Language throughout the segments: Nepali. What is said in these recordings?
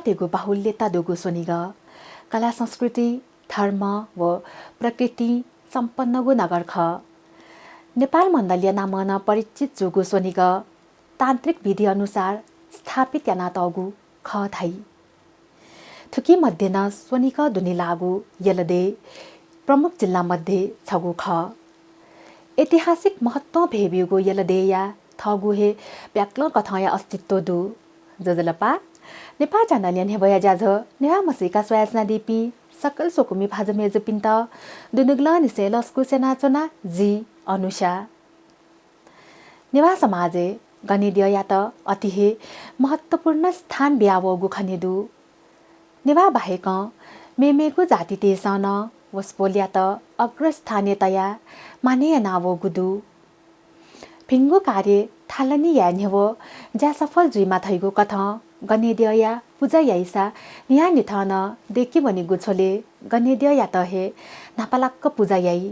देगु बाहुल्यता दोगु सोनिग कला संस्कृति धर्म व प्रकृति सम्पन्नगु नगर ख नेपाल मण्डलीय नामन परिचित जुगु सोनिग तान्त्रिक विधि अनुसार स्थापित याना तगु ख थाई थुकी मध्ये न सोनिग दुनि लागु यलदे प्रमुख जिल्ला मध्ये छगु ख ऐतिहासिक महत्व भेबिगु यलदेया थगु हे व्याक्ल कथया अस्तित्व दु जजलपा नेपाल जानालियन हेबया जाझ नेहा मसिका स्वयासना दिपी सकल सोकुमी भाज मेज पिन्त दुनुगला निसे लस्कु सेनाचना जी अनुषा नेवा समाजे गनिदिय या त अति हे महत्वपूर्ण स्थान ब्यावगु खनिदु नेवा बाहेक मेमेगु जाति तेसन वस्पोल्या त अग्रस्थानीयतया मानेय नावगुदु फिङ्गु कार्य थालनी यान्यव ज्या सफल जुइमा थैगु कथ गनेद्यया पूजा याइसा निया निथन देखि बनि गुछोले गनेद्य या त हे नापालाक्क पूजा याइ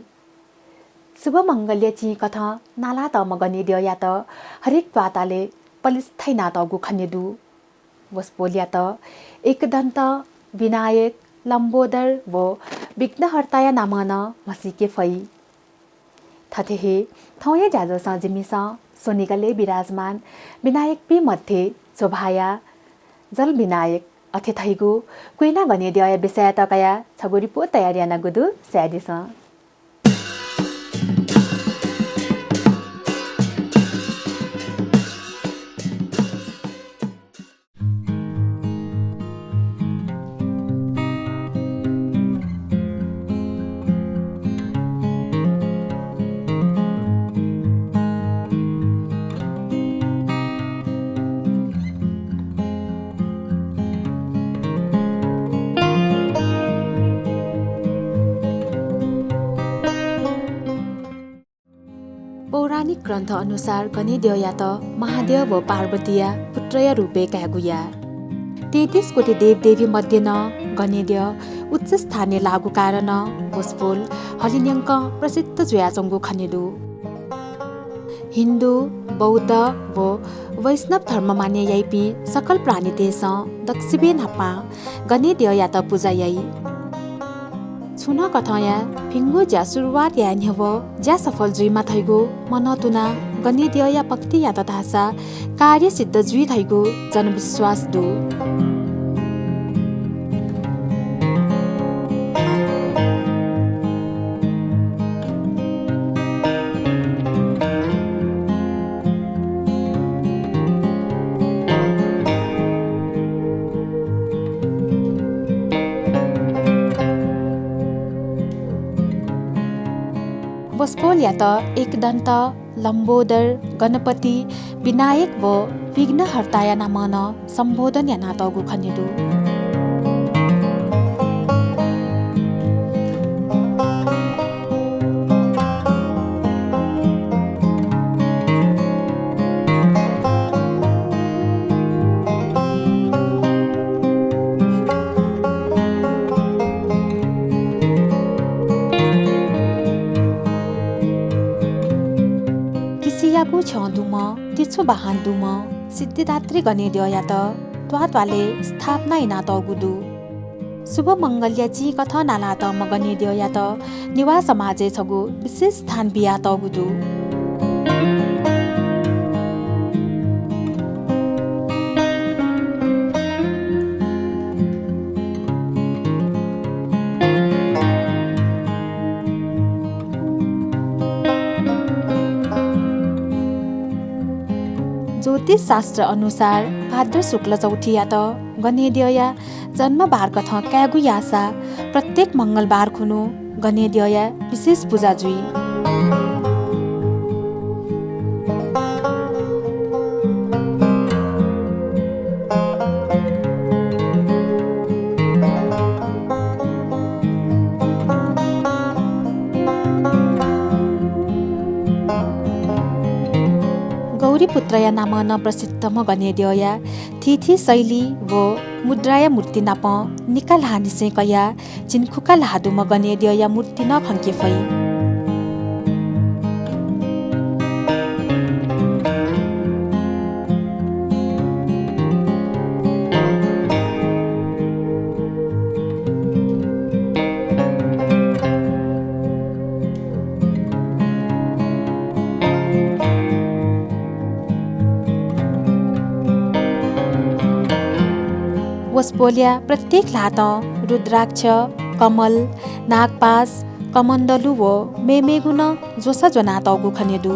शुभ मंगल्य ची कथ नाला त म गनेद्य या त हरेक पाताले पलिस्थै नातगु खनेदु वस्पोल्या त एकदन्त विनायक लम्बोदर वो विघ्नहर्ताय नामन मसिके फै थथेहे थौया जाजो सजिमिस सोनिगले विराजमान विनायक पी मध्ये शोभाया जल विनायक अथेथैगु कुइना गनेद्य विषय तकया छगुरिपो तयारी नगुदु स्यादिस पौराणिक ग्रन्थ अनुसार गनेद्य या त महादेव व पार्वतीया पुत्रय रूपे क्यागुया 33 कोटी देवदेवी मध्ये न गनेद्य उच्च स्थानीय लागु कारण वस्पोल हलिन्यङ्क प्रसिद्ध जुयाचङ्गु खनेदु हिन्दू बौद्ध व वैष्णव धर्म मान्य याइपी सकल प्राणी देश दक्षिबे नपा गनेद्य या त पूजा याइ छुन कथया फिङ्गु ज्या सुरुवात या न्यव ज्या सफल जुइमा थैगु मनतुना गनेद्य या पक्ति या तथासा कार्य सिद्ध जुइ थैगु जनविश्वास दु वस्पोल या त एकदन्त लम्बोदर गणपति विनायक व विघ्नहर्ताय नामन सम्बोधन या नातगु खनेदु सियागु छदुम तिछु बाहन दुम सिद्धिदात्री गनेद्य या त त्वाले स्थापना इना तगुदु शुभ मंगल्य जी कथ नाला त म गनेद्य या त निवास समाजे छगु विशेष स्थान बिया तगुदु ज्योतिष शास्त्र अनुसार भाद्र शुक्ल चौथी या त गनेद्य या जन्म बार कथ क्यागु यासा प्रत्येक मंगलबार खुनु गनेद्य या विशेष पूजा जुइ पुत्रया नामन प्रसिद्ध म गनेद्य या थिथि शैली व मुद्राय मूर्ति नाप निकाल हानिसे कया चिनखुका लादु म गनेद्य या मूर्ति न खङ्के फै वस्पोल्या प्रत्येक लात रुद्राक्ष कमल नागपास कमण्डलु व मेमेगुन जोसा जोनातगु खनेदु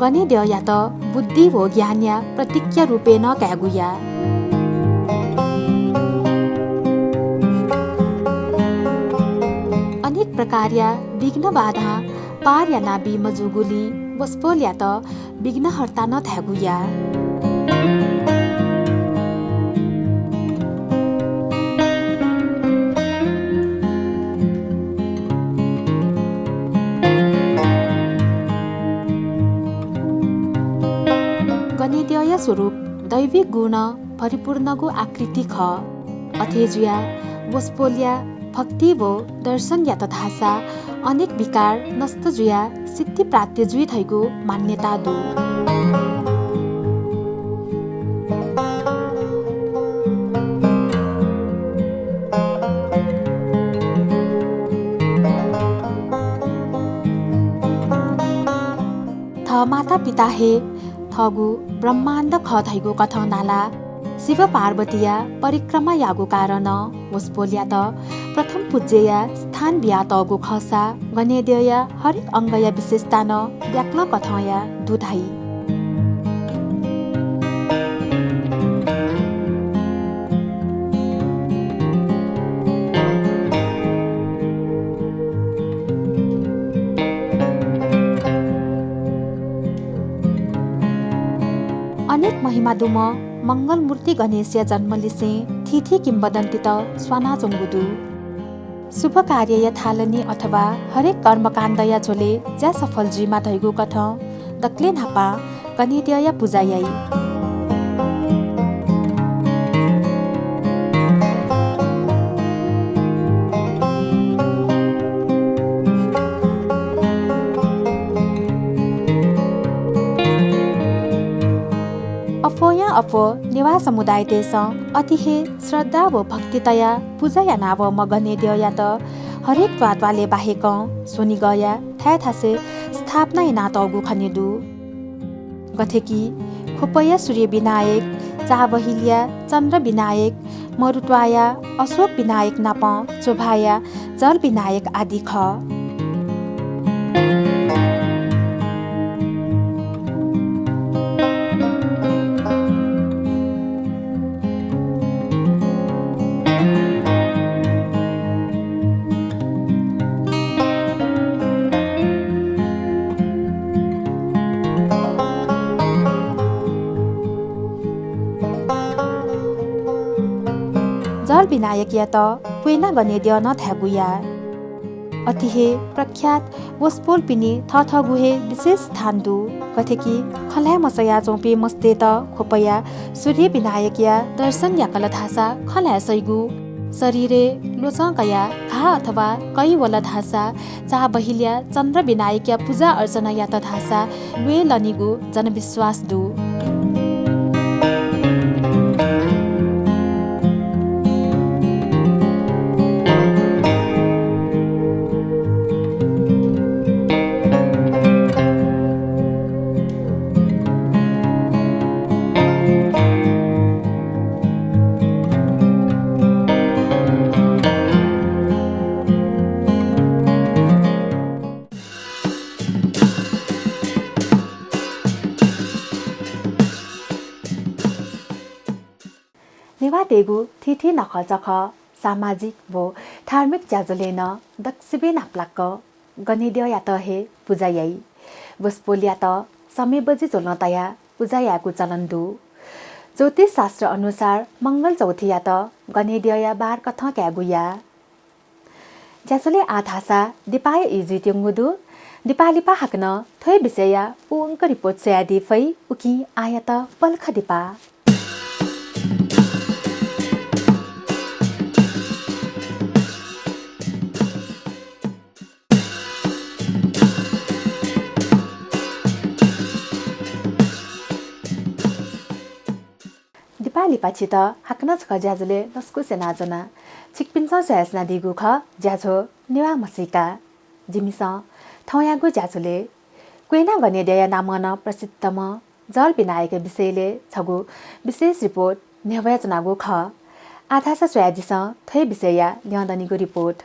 गनेद्य या त बुद्धि व ज्ञान्या प्रतिज्ञा रूपेण क्यागुया अनेक प्रकारया विघ्न बाधा पार या नाबी मजुगुली वस्पोल या त विघ्नहर्ता न थ्यागुया गणेद्य स्वरूप दैविक गुण परिपूर्णको आकृति ख अथेजुया वस्पोल्या भक्ति वो दर्शन या तथासा अनेक विकार नष्ट जुया सिद्धि प्राप्ति जुई थैको मान्यता दु थ माता पिता हे थगु ब्रह्माण्ड ख थैगो कथनाला शिव पार्वतीया परिक्रमा यागु कारण वस्पोल्या त प्रथम पूज्यया स्थान बिया तगु खसा गणेद्यया हरेक अङ्गया विशेषता न व्याक्ल कथया दुधाई अनेक महिमा दुम मंगल मूर्ति गणेशया जन्मलिसे थिथि किम्बदन्ती त स्वाना चोङ्गुदु शुभ कार्य या थालनी अथवा हरेक कर्मकाण्ड या झोले ज्या सफल जीमा धैगु कथ दक्ले नापा गणेद्य या पूजायाई अफो नेवा समुदाय देश अतिहे श्रद्धा व भक्तितया पूजा या नाव म गणेद्य या त हरेक द्वाद्वाले बाहेक सोनी गया थासे स्थापना या नातगु खनेदु गथेकी खोपया सूर्य विनायक चाबहिलिया चन्द्र विनायक मरुत्वाया अशोक विनायक नाप चोभाया जल विनायक आदि ख जल विनायक या त क्वेना गणेद्य न थ्यागुया अतिहे प्रख्यात वस्पोल पिनी थथगुहे विशेष स्थान दु कथेकी खल्या मसया चौपे मस्ते त खोपया सूर्य विनायक या दर्शन या कलधासा खल्या सैगु शरीरे लोचकया घा अथवा कै वला धासा चा बहिल्या चन्द्र विनायक या पूजा अर्चना या त धासा वे लनिगु जनविश्वास दु नेवा तेगु थिथि नखचख सामाजिक व धार्मिक ज्याजलेन दक्षिबे नाप्लाक गणेद्य या त हे पूजायाई वस्पोल्या त समय बजी जोल्नतया पूजायाको चलन्दु ज्योतिष शास्त्र अनुसार मंगल चौथी या त गणेद्य या बार कथ क्यागुया ज्याजले आधासा दिपाय इजित्यङ्गुदु दिपालिपा हाक्न थै विषया पुङ्क रिपोर्ट सयादी फै उकि आया त पल्ख दिपा दिपालिपाछि त हाक्नच ख ज्याजुले लस्कु सेनाजना छिकपिन्छ सयासना दिगु ख ज्याझो नेवा मसिका जिमिस थौयागु ज्याजुले क्वेना गणेद्य नामन प्रसिद्धम जल विनायक विषयले छगु विशेष रिपोर्ट नेवयाचनागु ख आधा सा स्वयाजिस थै विषय ल्याउँदनीको रिपोर्ट।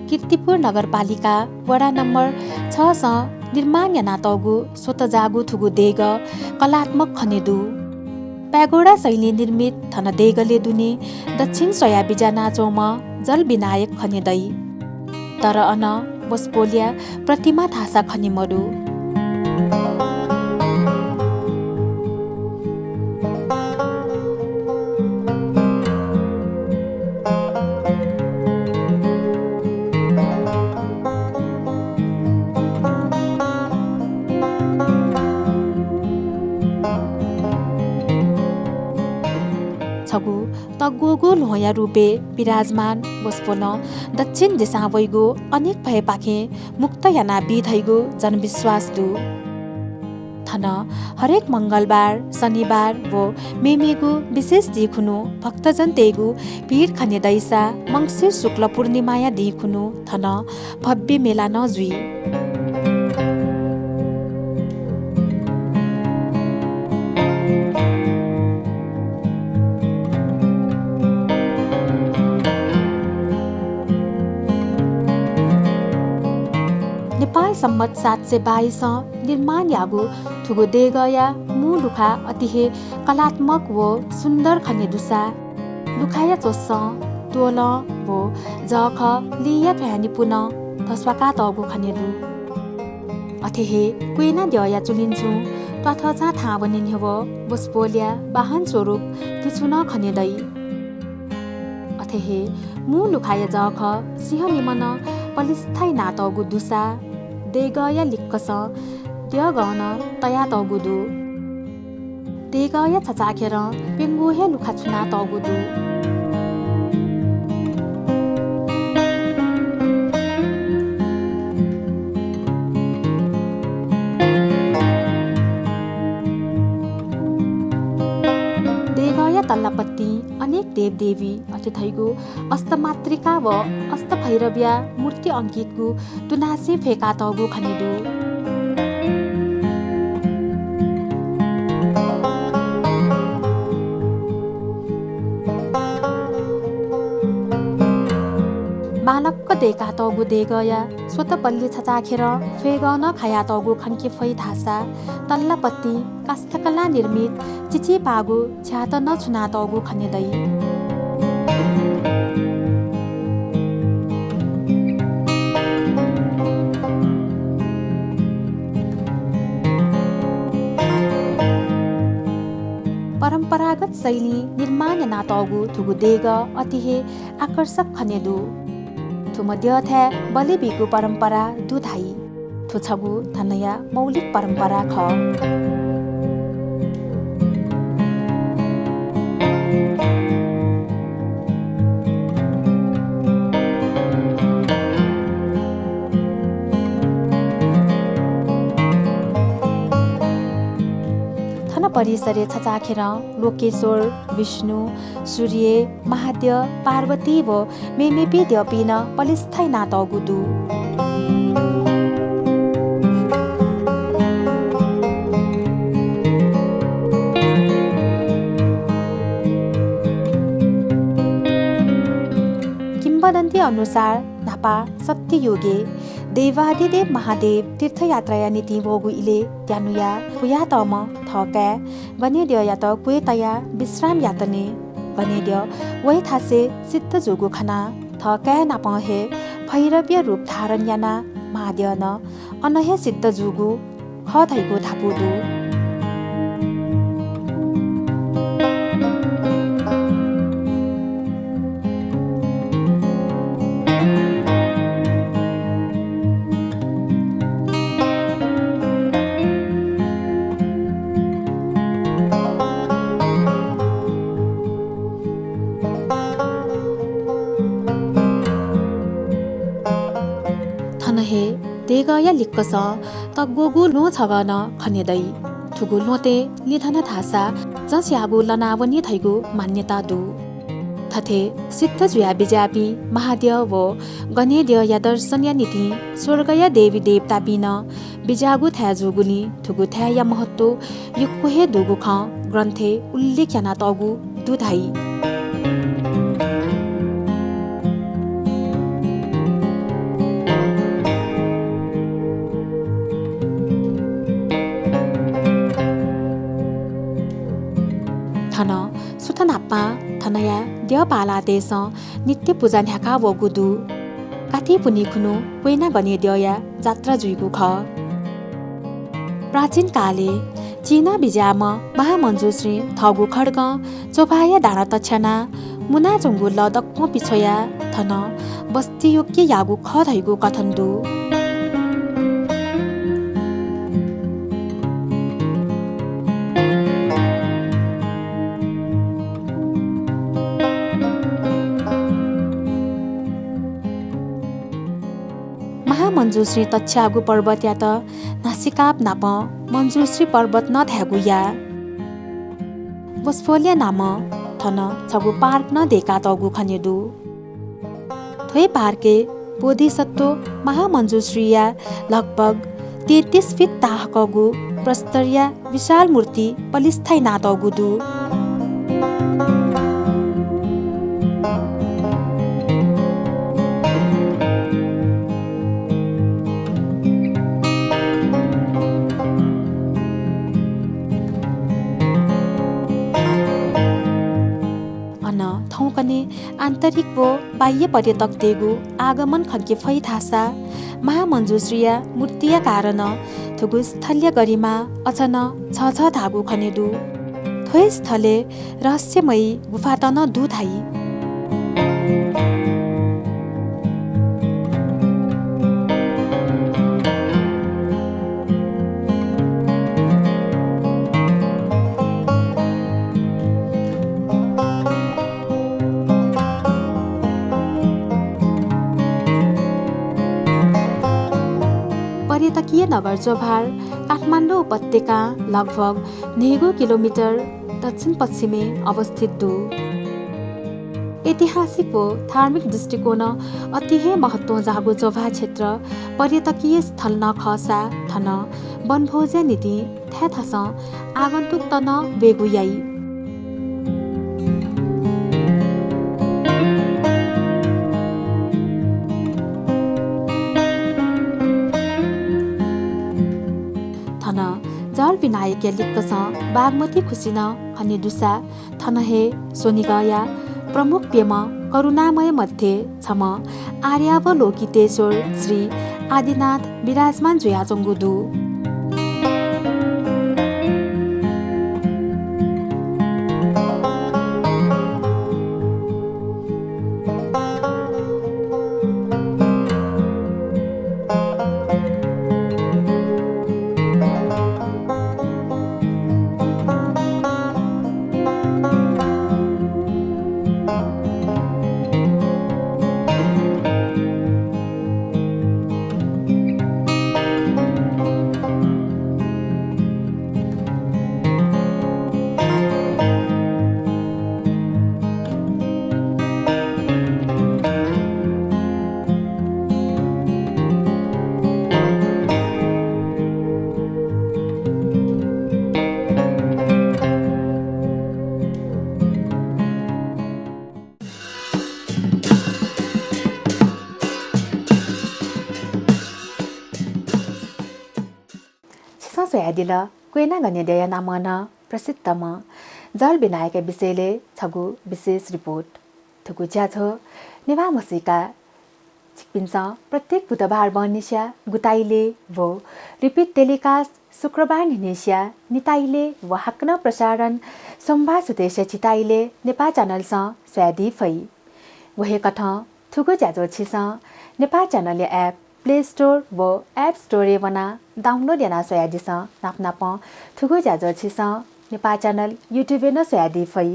किर्तिपुर नगरपालिका वडा नम्बर 6 निर्माण नातौगु स्वत जागु थुगु देग कलात्मक खनेदु प्यागोडा शैली निर्मित थन देगले दुने दक्षिण सोया बिजा नाचौमा जल विनायक खनेदै तर अन बसपोलिया प्रतिमा थासा खनिमरु छगु तगोगु लोया रूपे विराजमान बसपोन दक्षिण दिशा वैगु अनेक भए पाखे मुक्त याना बिधैगु जनविश्वास दु थन हरेक मंगलबार शनिबार वो मेमेगु विशेष दिखुनु भक्तजन तेगु भीड़ खने दैसा मंगसिर शुक्ल पूर्णिमाया दिखुनु थन भव्य मेला नजुई नेपाल सम्मत 722 निर्माण यागु थुगु देगया मु लुखा अतिहे कलात्मक वो सुन्दर खने दुसा लुखाया चोस्स तोल वो जख लिया फ्यानी पुन थस्वाका तगु खने दु अथेहे कुइना दया चुलिन्छु तथ चा था बनिन हो बसपोलिया वाहन स्वरूप तुचुन खने दै अथेहे मु लुखाया जख सिंह निमन पलिस्थाई नातगु दुसा देगया लिक्कस द्यगन तया तगुदु देगया छचाखेर पेङ्गुहे लुखा छुना तगुदु देगया तल्लापत्ती अनेक देवदेवी अतिथैगु अस्तमात्रिका व अस्तभैरव्या मूर्ति अंकितगु तुनासी फेका तगु खनेदु मानक्क देका तगु देगया स्वत पल्ली छचाखेर फेगन खाया तगु खन्के फै धासा तल्लापत्ती काष्ठकला निर्मित चिची पागु छ्यात न छुना तगु खनेदै परम्परागत शैली निर्माण नातगु थुगु देग अतिहे आकर्षक खनेदु थुमध्य थे बलिबीगु परम्परा दुधाई थुछगु धनया मौलिक परम्परा ख परिसरे छचाखेर लोकेश्वर विष्णु सूर्य महादेव पार्वती व मेमेपी देवपिन पलिस्थाई नातगुदु किंवदन्ती अनुसार नापा सत्ययुगे देवादिदेव महादेव तीर्थयात्राया नीति वगु इले त्यानुया पुया तम थका गनेद्य यात कुएतया विश्राम यातने गनेद्य वै थासे सिद्ध जोगु खना थका नापहे भैरव्य रूप धारण याना महादेव न अनहे सिद्ध जोगु ख धैगु थापुदु हे देगया लिक्कस तगोगु लो छगन खनेदै ठुगु लोते निधन थासा जस्यागु लनावनी थैगु मान्यता दु थथे सिद्ध जुया बिजापी महादेव व गणेदेव या दर्शनीय नीति स्वर्गय देवी देवता बिन बिजागु थ्याजुगुनी ठुगु थ्या महत्व युक्कुहे दुगु ख ग्रन्थे उल्लेख याना तगु दुधाई थन सुथनाप्पा थनया देवपाला देश नित्य पूजा न्याका वगुदु काथी पुनि खुनु वेना गने देया जात्रा जुइगु ख प्राचीन काले चीना बिजाम महामञ्जुश्री थगु खड्ग चोभाया डाँडा तछ्याना मुना चुङ्गु लदक्को पिछोया थन बस्ती योग्य यागु ख धैगु कथन्दु महामञ्जुश्री तछ्यागु पर्वत या त नासिकाप नाप मञ्जुश्री पर्वत न थ्यागु या वस्फोलिया नाम थन छगु पार्क न देखा तगु खनेदु थोइ पार्के बोधिसत्व महामञ्जुश्री या लगभग 33 फिट ताहकगु प्रस्तरिया विशाल मूर्ति पलिस्थाई नातगु दु आन्तरिक व बाह्य पर्यटक देगु आगमन खग्गे फै थासा महामञ्जुश्रीया मूर्तिया कारण थुगु स्थल्य गरिमा अचन छ धागु खनेदु थोइ स्थले रहस्यमयी गुफा तन दुधाई पर्यटकीय नगर चोभार काठमाडौँ उपत्यका लगभग 9 किलोमिटर दक्षिण पश्चिमे अवस्थित दु ऐतिहासिक व धार्मिक दृष्टिकोण अतिहे महत्व जागो चोभा क्षेत्र पर्यटकीय स्थल न खसा थन वनभोज्य नीति थ्याथस आगन्तुक तन बेगुयाई जल विनायक लिक्कस बागमती खुसिन खने दुसा थनहे सोनिगया प्रमुख पेम करुणामय मध्ये छम आर्यावलोकितेश्वर श्री आदिनाथ विराजमान जुयाचङ्गुदु सोयादिल कोइना गन्यदय नामन प्रसिद्धमा जल विनायक विषयले छगु विशेष रिपोर्ट थुगु ज्याछ नेवा मसिका छिपिन्छ प्रत्येक बुधबार बनिस्या गुताइले व रिपिट टेलिकास्ट शुक्रबार निनेस्या निताइले व हाक्न प्रसारण सोमबार सुतेस्या चिताइले नेपाल च्यानल स स्वादी फै वहे कथ थुगु ज्याजो छिस Nepal channel app play store व एप स्टोर वना डाउनलोड याना सोयादिस नापनाप थुगु ज्याजो छिस नेपाल च्यानल युट्युब न सोयादी फै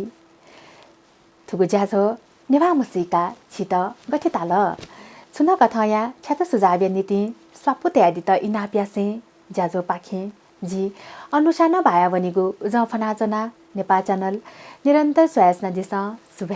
थुगु ज्याजो नेवा मसिका छित गठिताल सुना कथाया छ्यात सुझाव्य नीति स्वापु तयारी त इनाप्यासे ज्याजो पाखे जी अनुसार भाया बनेको जफना जना नेपाल च्यानल निरन्तर स्वयस नदिस शुभ